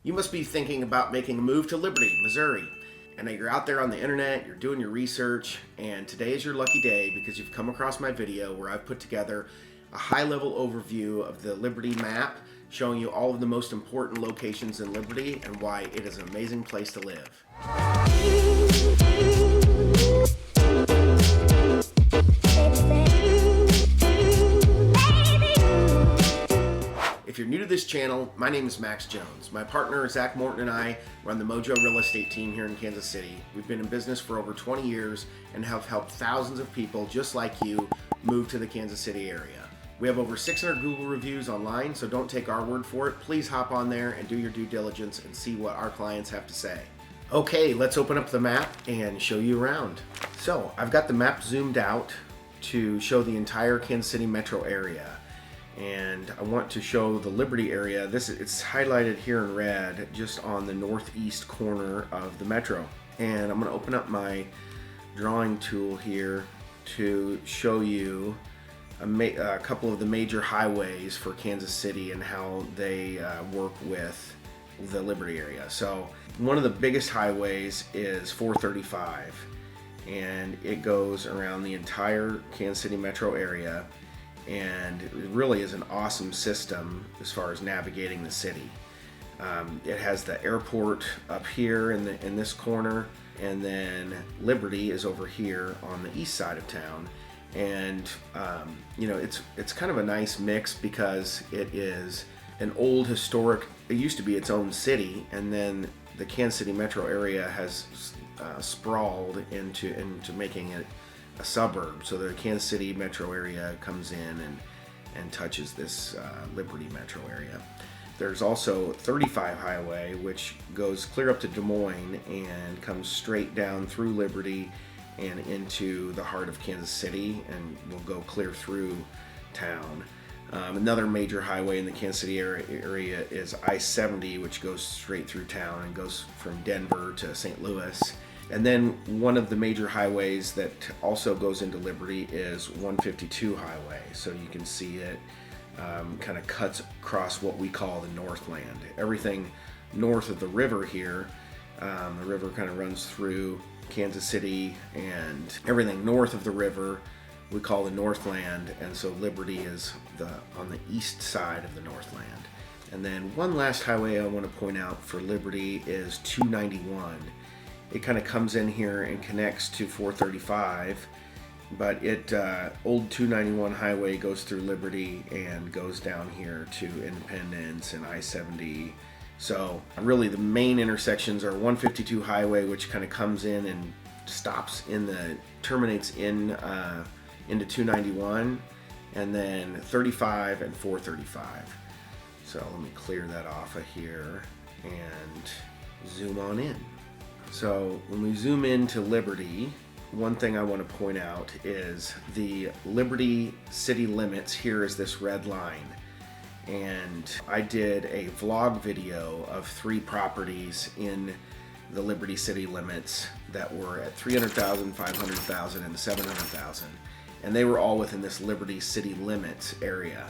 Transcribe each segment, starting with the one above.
You must be thinking about making a move to Liberty, Missouri. I know you're out there on the internet, you're doing your research, and today is your lucky day because you've come across my video where I've put together a high-level overview of the Liberty map, showing you all of the most important locations in Liberty and why it is an amazing place to live. If you're new to this channel, my name is Max Jones. My partner, Zach Morton, and I run the MoJo real estate team here in Kansas City. We've been in business for over 20 years and have helped thousands of people just like you move to the Kansas City area. We have over 600 Google reviews online, so don't take our word for it. Please hop on there and do your due diligence and see what our clients have to say. Okay, let's open up the map and show you around. So I've got the map zoomed out to show the entire Kansas City metro area. And I want to show the Liberty area. It's highlighted here in red just on the northeast corner of the metro. And I'm going to open up my drawing tool here to show you a couple of the major highways for Kansas City and how they work with the Liberty area. So one of the biggest highways is 435, and it goes around the entire Kansas City metro area. And it really is an awesome system as far as navigating the city. It has the airport up here in this corner, and then Liberty is over here on the east side of town. And it's kind of a nice mix because it is an old historic. It used to be its own city, and then the Kansas City metro area has sprawled into making it a suburb. So the Kansas City metro area comes in and touches this Liberty metro area. There's also 35 highway, which goes clear up to Des Moines and comes straight down through Liberty and into the heart of Kansas City, and will go clear through town. Another major highway in the Kansas City area is I-70, which goes straight through town and goes from Denver to St. Louis. And then one of the major highways that also goes into Liberty is 152 highway. So you can see it kind of cuts across what we call the Northland. Everything north of the river here, the river kind of runs through Kansas City, and everything north of the river we call the Northland, and so Liberty is on the east side of the Northland. And then one last highway I want to point out for Liberty is 291. It kind of comes in here and connects to 435, but old 291 highway goes through Liberty and goes down here to Independence and I-70. So really the main intersections are 152 highway, which kind of comes in and terminates into 291, and then 35 and 435. So let me clear that off of here and zoom on in. So when we zoom into Liberty, one thing I want to point out is the Liberty city limits. Here is this red line. And I did a vlog video of 3 properties in the Liberty city limits that were at 300,000, 500,000, and 700,000. And they were all within this Liberty city limits area.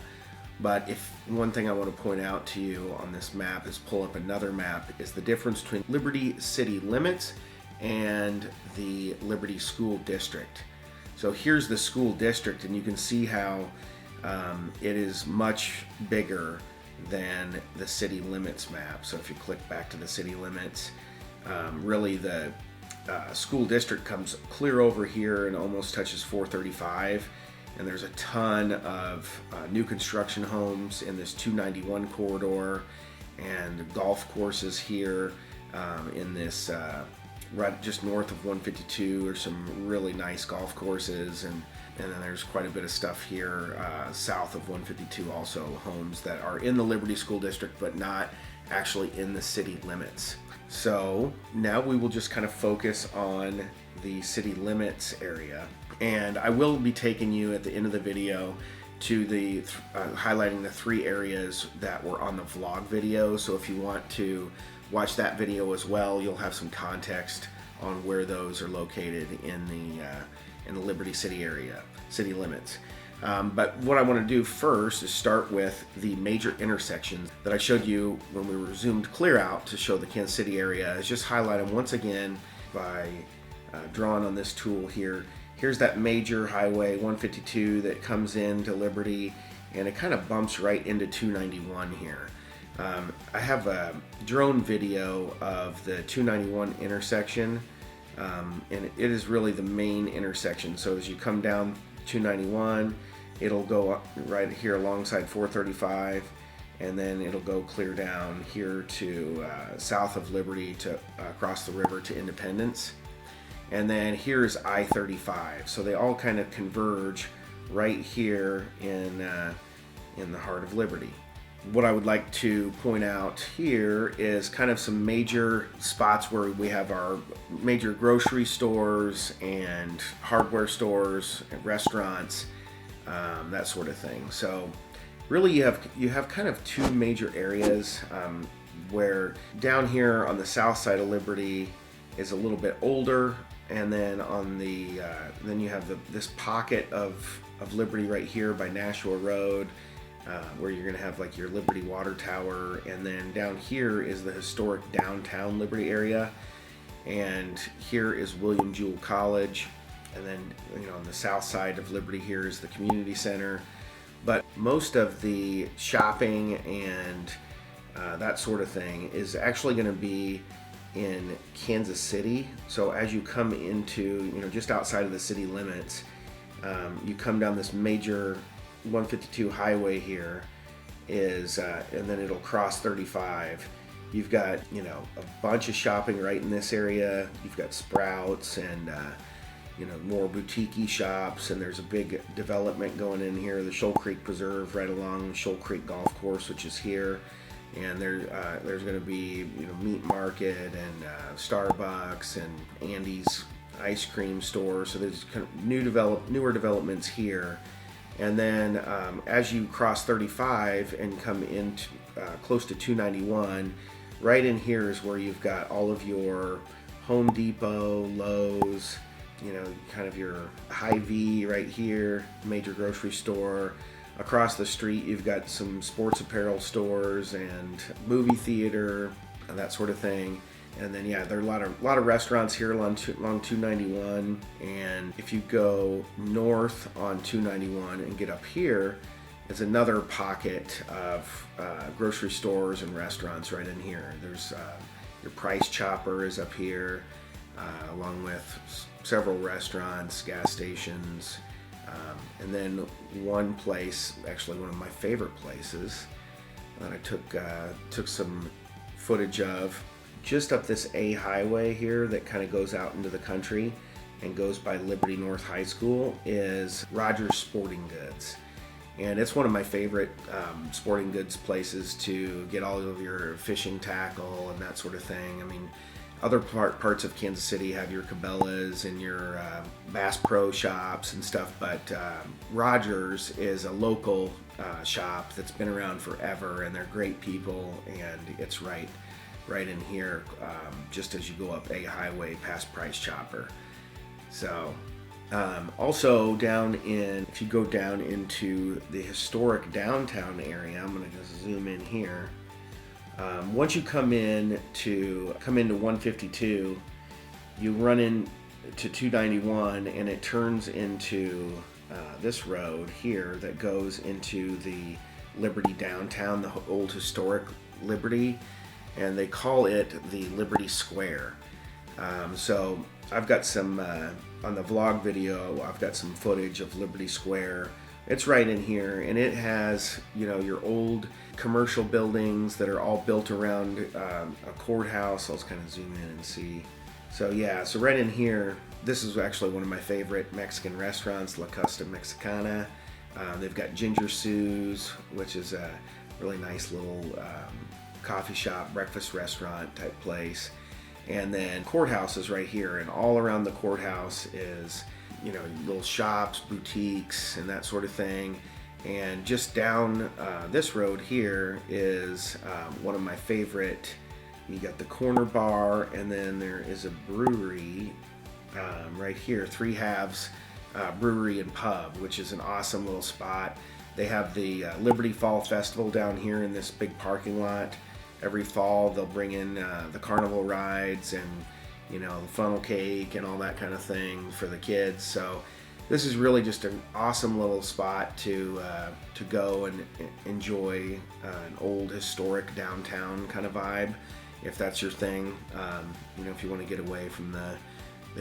But one thing I want to point out to you on this map is pull up another map, is the difference between Liberty city limits and the Liberty school district. So here's the school district, and you can see how it is much bigger than the city limits map. So if you click back to the city limits, really the school district comes clear over here and almost touches 435. And there's a ton of new construction homes in this 291 corridor, and golf courses here in this right just north of 152. There's some really nice golf courses, and then there's quite a bit of stuff here south of 152, also homes that are in the Liberty School District but not actually in the city limits. So now we will just kind of focus on the city limits area, and I will be taking you at the end of the video to the highlighting the 3 areas that were on the vlog video. So if you want to watch that video as well, you'll have some context on where those are located in the Liberty City area, city limits. But what I want to do first is start with the major intersections that I showed you when we were zoomed clear out to show the Kansas City area. Is just highlight them once again by drawing on this tool here. Here's that major highway 152 that comes into Liberty, and it kind of bumps right into 291 here. I have a drone video of the 291 intersection, and it is really the main intersection. So as you come down 291, it'll go up right here alongside 435, and then it'll go clear down here to south of Liberty to across the river to Independence. And then here's I-35. So they all kind of converge right here in the heart of Liberty. What I would like to point out here is kind of some major spots where we have our major grocery stores and hardware stores and restaurants, that sort of thing. So really you have kind of two major areas where down here on the south side of Liberty is a little bit older, and then on the then you have this pocket of Liberty right here by Nashua Road, where you're going to have like your Liberty Water Tower, and then down here is the historic downtown Liberty area, and here is William Jewell College, and then on the south side of Liberty here is the community center. But most of the shopping and that sort of thing is actually going to be in Kansas City. So as you come into just outside of the city limits, you come down this major 152 highway here is and then it'll cross 35. You've got a bunch of shopping right in this area. You've got Sprouts and more boutique-y shops, and there's a big development going in here, the Shoal Creek Preserve right along Shoal Creek Golf Course, which is here. And there's going to be meat market and Starbucks and Andy's ice cream store. So there's kind of newer developments here. And then as you cross 35 and come into close to 291, right in here is where you've got all of your Home Depot, Lowe's, kind of your Hy-Vee right here, major grocery store. Across the street, you've got some sports apparel stores and movie theater and that sort of thing. And then there are a lot of restaurants here along 291. And if you go north on 291 and get up here, it's another pocket of grocery stores and restaurants right in here. There's your Price Chopper is up here, along with several restaurants, gas stations. And then one place, actually one of my favorite places, that I took some footage of, just up this A highway here that kind of goes out into the country and goes by Liberty North High School, is Rogers Sporting Goods. And it's one of my favorite sporting goods places to get all of your fishing tackle and that sort of thing. I mean, other parts of Kansas City have your Cabela's and your Bass Pro shops and stuff, but Rogers is a local shop that's been around forever, and they're great people, and it's right in here, just as you go up A highway past Price Chopper. So also if you go down into the historic downtown area, I'm going to just zoom in here. Once you come into 152, you run into 291, and it turns into this road here that goes into the Liberty downtown, the old historic Liberty, and they call it the Liberty Square. So I've got some on the vlog video. I've got some footage of Liberty Square. It's right in here, and it has your old commercial buildings that are all built around a courthouse. I'll just kind of zoom in and see. So right in here, this is actually one of my favorite Mexican restaurants, La Costa Mexicana. They've got Ginger Sue's, which is a really nice little coffee shop, breakfast restaurant type place. And then courthouse is right here, and all around the courthouse is little shops, boutiques, and that sort of thing. And just down this road here is one of my favorite. You got the Corner Bar, and then there is a brewery right here, Three Halves Brewery and Pub, which is an awesome little spot. They have the Liberty Fall Festival down here in this big parking lot. Every fall they'll bring in the carnival rides and the funnel cake and all that kind of thing for the kids. So this is really just an awesome little spot to go and enjoy an old historic downtown kind of vibe, if that's your thing. If you want to get away from the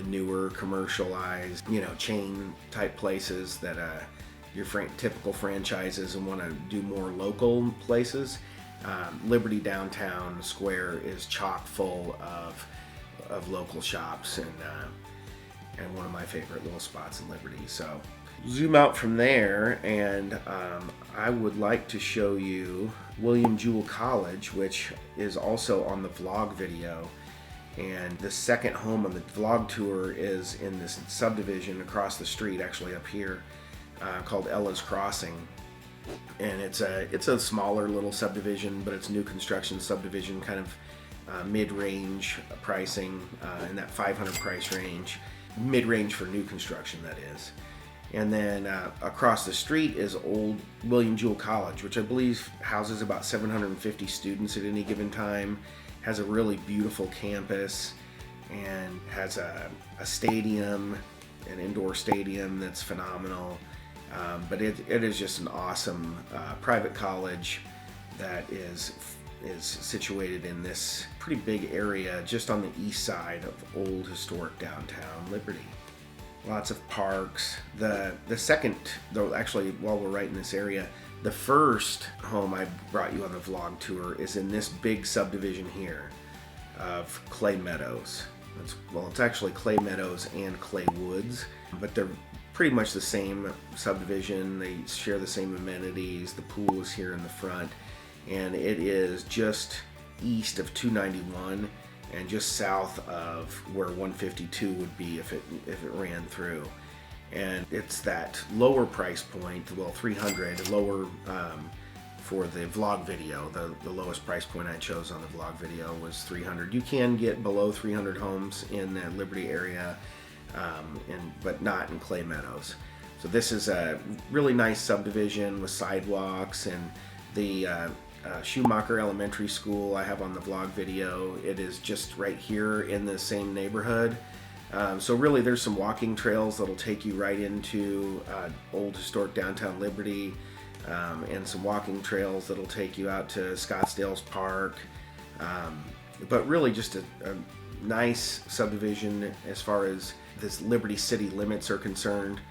newer commercialized, chain type places that your typical franchises, and want to do more local places. Liberty Downtown Square is chock full of local shops, and one of my favorite little spots in Liberty. So zoom out from there, and I would like to show you William Jewell College, which is also on the vlog video. And the second home on the vlog tour is in this subdivision across the street, actually up here, called Ella's Crossing. And it's a smaller little subdivision, but it's new construction subdivision, kind of mid-range pricing, in that 500 price range. Mid-range for new construction, that is. And then across the street is old William Jewell College, which I believe houses about 750 students at any given time. Has a really beautiful campus and has a stadium, an indoor stadium that's phenomenal. But it is just an awesome private college that is situated in this pretty big area just on the east side of old historic downtown Liberty. Lots of parks. The second, though, actually, while we're right in this area, the first home I brought you on the vlog tour is in this big subdivision here of Clay Meadows. It's actually Clay Meadows and Clay Woods, but they're pretty much the same subdivision. They share the same amenities. The pool is here in the front, and it is just east of 291 and just south of where 152 would be if it ran through. And it's that lower price point, well, 300 lower for the vlog video. The lowest price point I chose on the vlog video was 300. You can get below 300 homes in the Liberty area, but not in Clay Meadows. So this is a really nice subdivision with sidewalks, and the Schumacher Elementary School I have on the vlog video. It is just right here in the same neighborhood. So really there's some walking trails that'll take you right into old historic downtown Liberty, and some walking trails that'll take you out to Scottsdale's Park. But really just a nice subdivision as far as this Liberty city limits are concerned.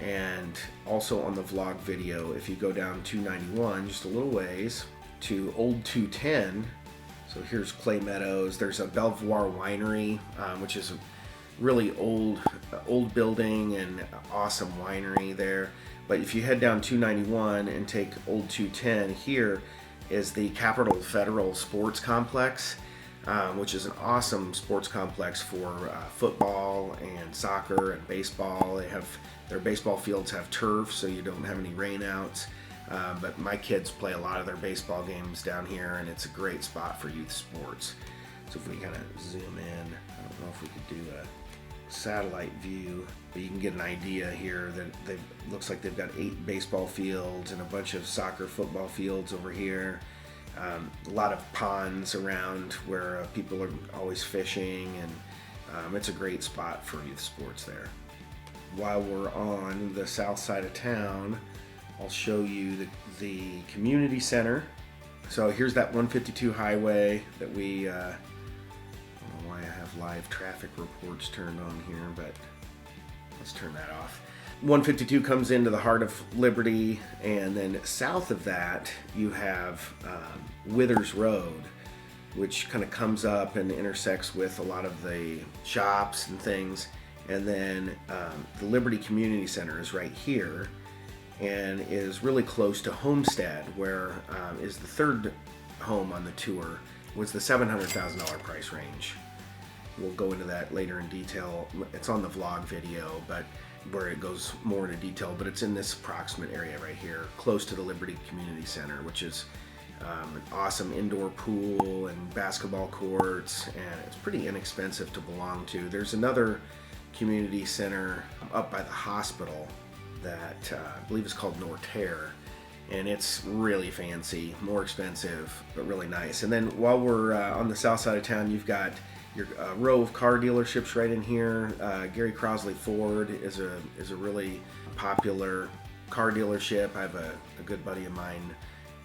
And also on the vlog video, if you go down 291 just a little ways to Old 210, so here's Clay Meadows. There's a Belvoir Winery, which is a really old building and awesome winery there. But if you head down 291 and take Old 210, here is the Capitol Federal Sports Complex, which is an awesome sports complex for football and soccer and baseball. Their baseball fields have turf, so you don't have any rainouts. But my kids play a lot of their baseball games down here, and it's a great spot for youth sports. So if we kind of zoom in, I don't know if we could do a satellite view, but you can get an idea here that looks like they've got 8 baseball fields and a bunch of soccer, football fields over here. A lot of ponds around where people are always fishing, and it's a great spot for youth sports there. While we're on the south side of town, I'll show you the community center. So here's that 152 highway that we, I don't know why I have live traffic reports turned on here, but let's turn that off. 152 comes into the heart of Liberty, and then south of that you have Withers Road, which kind of comes up and intersects with a lot of the shops and things. And then the Liberty Community Center is right here and is really close to Homestead, where is the third home on the tour, was the $700,000 price range. We'll go into that later in detail. It's on the vlog video, but where it goes more into detail, but it's in this approximate area right here, close to the Liberty Community Center, which is an awesome indoor pool and basketball courts, and it's pretty inexpensive to belong to. There's another community center up by the hospital that I believe is called Norterre. And it's really fancy, more expensive, but really nice. And then while we're on the south side of town, you've got your row of car dealerships right in here. Gary Crosley Ford is a really popular car dealership. I have a good buddy of mine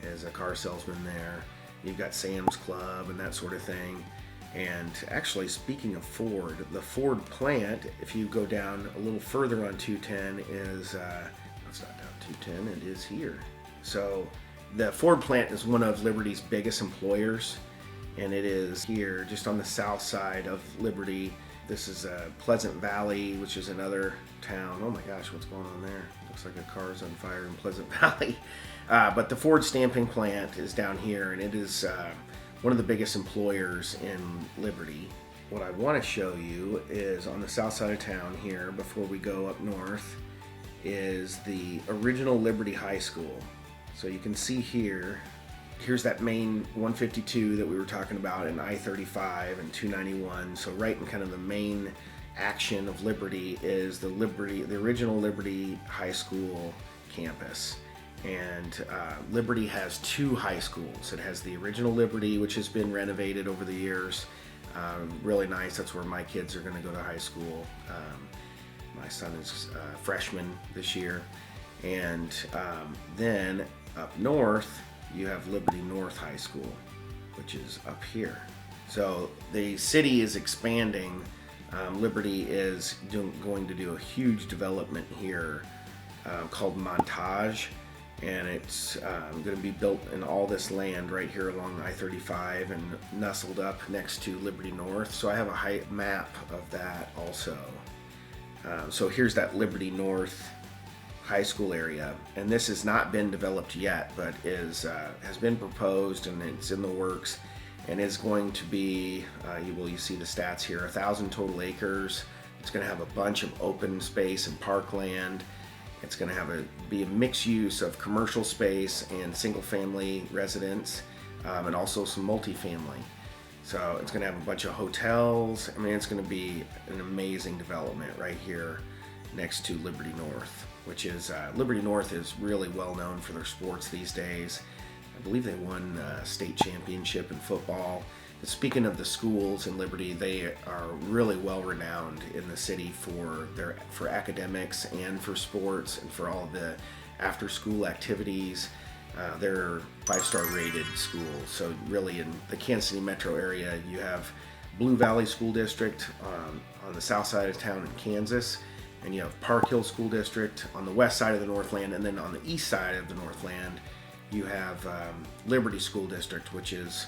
as a car salesman there. You've got Sam's Club and that sort of thing. And actually, speaking of Ford, the Ford plant, if you go down a little further on 210, is it's not down 210, it is here. So the Ford plant is one of Liberty's biggest employers, and it is here just on the south side of Liberty. This is Pleasant Valley, which is another town. Oh my gosh, what's going on there? Looks like a car's on fire in Pleasant Valley. But the Ford stamping plant is down here, and it is one of the biggest employers in Liberty. What I want to show you is on the south side of town here, before we go up north, is the original Liberty High School. So you can see here's that main 152 that we were talking about, in I-35 and 291. So right in kind of the main action of Liberty is the original Liberty High School campus. And Liberty has two high schools. It has the original Liberty, which has been renovated over the years. Really nice. That's where my kids are going to go to high school. My son is a freshman this year. And then up north, you have Liberty North High School, which is up here. So the city is expanding. Liberty is going to do a huge development here called Montage, and it's going to be built in all this land right here along I-35 and nestled up next to Liberty North. So I have a map of that also. So here's that Liberty North High School area, and this has not been developed yet, but has been proposed, and it's in the works, and is going to be you see the stats here, 1,000 total acres. It's going to have a bunch of open space and parkland. It's going to be a mixed use of commercial space and single family residence, and also some multifamily. So it's going to have a bunch of hotels. I mean, it's going to be an amazing development right here next to Liberty North, which is Liberty North is really well known for their sports these days. I believe they won a state championship in football. But speaking of the schools in Liberty, they are really well renowned in the city for academics and for sports and for all the after school activities. They're 5-star rated schools. So really in the Kansas City metro area, you have Blue Valley School District on the south side of town in Kansas, and you have Park Hill School District on the west side of the Northland, and then on the east side of the Northland, you have Liberty School District, which is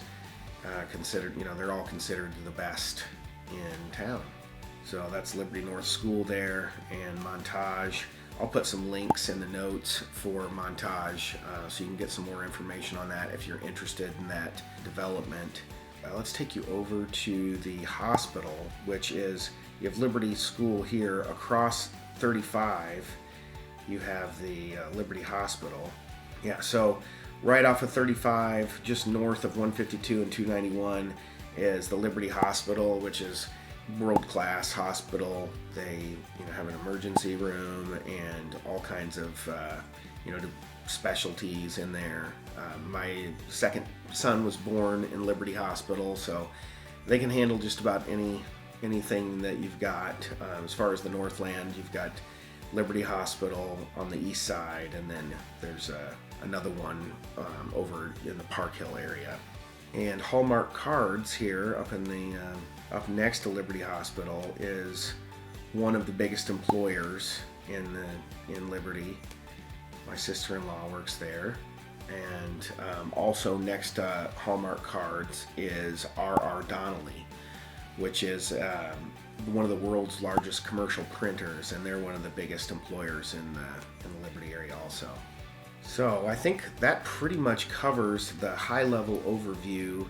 considered, they're all considered the best in town. So that's Liberty North School there, and Montage. I'll put some links in the notes for Montage so you can get some more information on that if you're interested in that development. Let's take you over to the hospital, which is, you have Liberty School here. Across 35, you have the Liberty Hospital. Yeah, so right off of 35, just north of 152 and 291, is the Liberty Hospital, which is world-class hospital. They have an emergency room and all kinds of specialties in there. My second son was born in Liberty Hospital, so they can handle just about anything that you've got. As far as the Northland, you've got Liberty Hospital on the east side, and then there's another one over in the Park Hill area. And Hallmark Cards here up next to Liberty Hospital is one of the biggest employers in Liberty. My sister-in-law works there. And also next to Hallmark Cards is R.R. Donnelley, which is one of the world's largest commercial printers, and they're one of the biggest employers in the Liberty area also. So I think that pretty much covers the high-level overview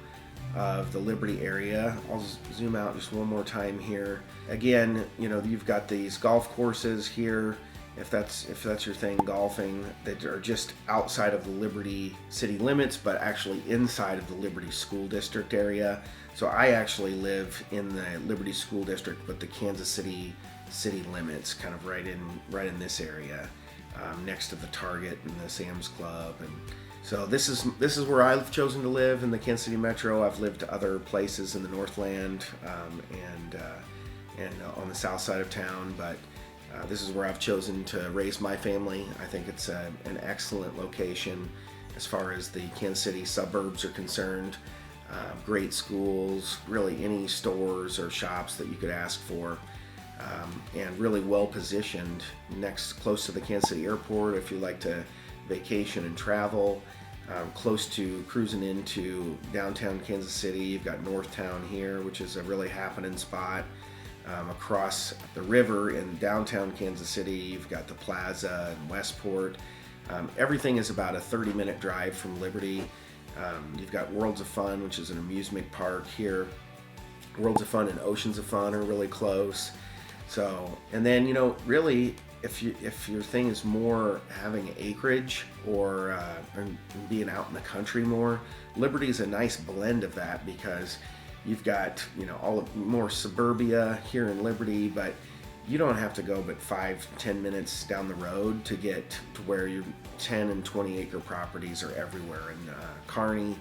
of the Liberty area. I'll zoom out just one more time here. Again, you've got these golf courses here, if that's your thing, golfing, that are just outside of the Liberty city limits, but actually inside of the Liberty School District area. So I actually live in the Liberty School District, but the Kansas City city limits, kind of right in this area, next to the Target and the Sam's Club. And so this is where I've chosen to live in the Kansas City Metro. I've lived other places in the Northland and on the south side of town, but this is where I've chosen to raise my family. I think it's an excellent location as far as the Kansas City suburbs are concerned. Great schools, really any stores or shops that you could ask for, and really well positioned close to the Kansas City airport if you like to vacation and travel, close to cruising into downtown Kansas City. You've got Northtown here, which is a really happening spot. Across the river in downtown Kansas City, you've got the Plaza and Westport. Everything is about a 30-minute drive from Liberty. You've got Worlds of Fun, which is an amusement park here. Worlds of Fun and Oceans of Fun are really close. So, and then, really, if your thing is more having acreage or being out in the country more, Liberty is a nice blend of that, because you've got, all of more suburbia here in Liberty, but you don't have to go but 5-10 minutes down the road to get to where your 10 and 20 acre properties are everywhere. And Kearney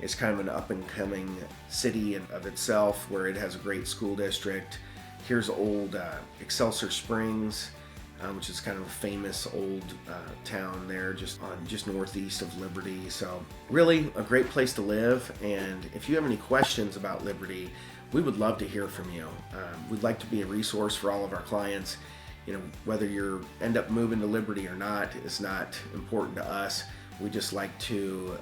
is kind of an up and coming city of itself, where it has a great school district. Here's old Excelsior Springs, which is kind of a famous old town there, just northeast of Liberty. So really a great place to live. And if you have any questions about Liberty, we would love to hear from you. We'd like to be a resource for all of our clients. Whether you end up moving to Liberty or not is not important to us. We just like to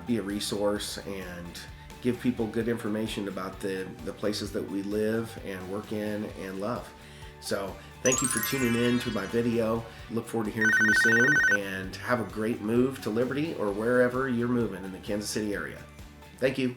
be a resource and give people good information about the places that we live and work in and love. So thank you for tuning in to my video. Look forward to hearing from you soon, and have a great move to Liberty or wherever you're moving in the Kansas City area. Thank you.